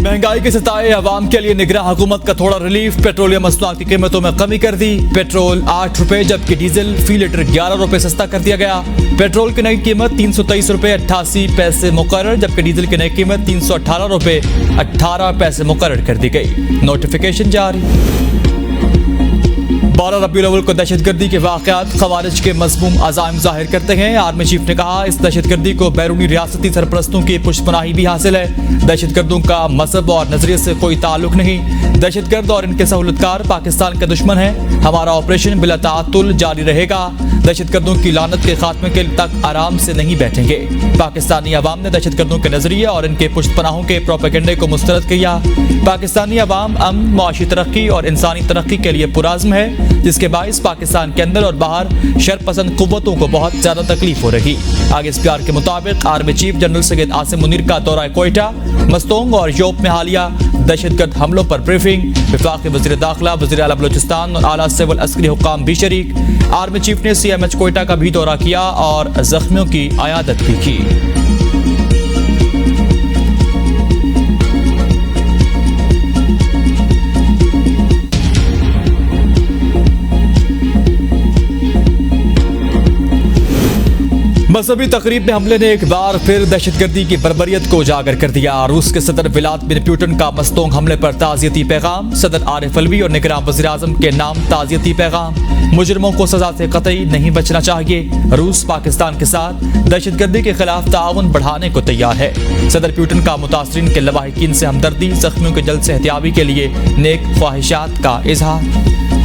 महंगाई के सताए अवाम के लिए निगरां हुकूमत का थोड़ा रिलीफ। पेट्रोलियम मसनूआत की कीमतों में कमी कर दी। पेट्रोल 8 रुपए जबकि डीजल फी लीटर 11 रुपए सस्ता कर दिया गया। पेट्रोल की नई कीमत 323 रुपए 88 पैसे मुकर्रर जबकि डीजल की नई कीमत 318 रुपए 18 पैसे मुकर्रर कर दी गई। नोटिफिकेशन जारी। 12 रबीउल अव्वल को दहशतगर्दी के वाक़यात ख़वारिज के मज़मूम अज़ाइम ज़ाहिर करते हैं। आर्मी चीफ ने कहा इस दहशतगर्दी को बैरूनी रियासती सरपरस्तों की पुष्पनाही भी हासिल है। दहशतगर्दों का मजहब और नजरिए से कोई ताल्लुक नहीं। दहशतगर्द और इनके सहूलतकार पाकिस्तान के दुश्मन हैं। हमारा ऑपरेशन बिला ताअत्तुल जारी रहेगा। दहशतगर्दों की लानत के खात्मे के तक आराम से नहीं बैठेंगे। पाकिस्तानी अवाम ने दहशतगर्दों के नजरिए और इनके पुष्पनाहों के प्रोपेगेंडे को मुस्तरद किया। पाकिस्तानी अवाम अमन, मुआशी तरक्की और इंसानी तरक्की के लिए पुराज़्म है, जिसके बाइस पाकिस्तान के अंदर और बाहर शरपसंद कुव्वतों को बहुत ज्यादा तकलीफ हो रही। आगे SPR के मुताबिक army chief general Syed Asim Munir का दौरा कोयटा, मस्तोंग और योप में हालिया दहशतगर्द हमलों पर ब्रीफिंग। वफाकी वज़ीर दाखिला, वज़ीर आला बलूचिस्तान और आला सिविल अस्करी हुक्काम भी शरीक। आर्मी चीफ ने CMH कोयटा का भी दौरा किया और जख्मियों की आयादत भी की। मजहबी तकरीब में हमले ने एक बार फिर दहशतगर्दी की बर्बरियत को उजागर कर दिया। रूस के सदर व्लादिमीर पुतिन का मस्तोंग हमले पर ताज़ियती पैगाम। सदर आरिफ अलवी और निगरान वज़ीर आज़म के नाम ताज़ियती पैगाम। मुजरिमों को सजा से कतई नहीं बचना चाहिए। रूस पाकिस्तान के साथ दहशतगर्दी के खिलाफ ताउन बढ़ाने को तैयार है। सदर पुतिन का मुतासरीन के लवाहिकीन से हमदर्दी, जख्मियों के जल्द सेहतियाबी के लिए नेक ख्वाहिशात का इजहार।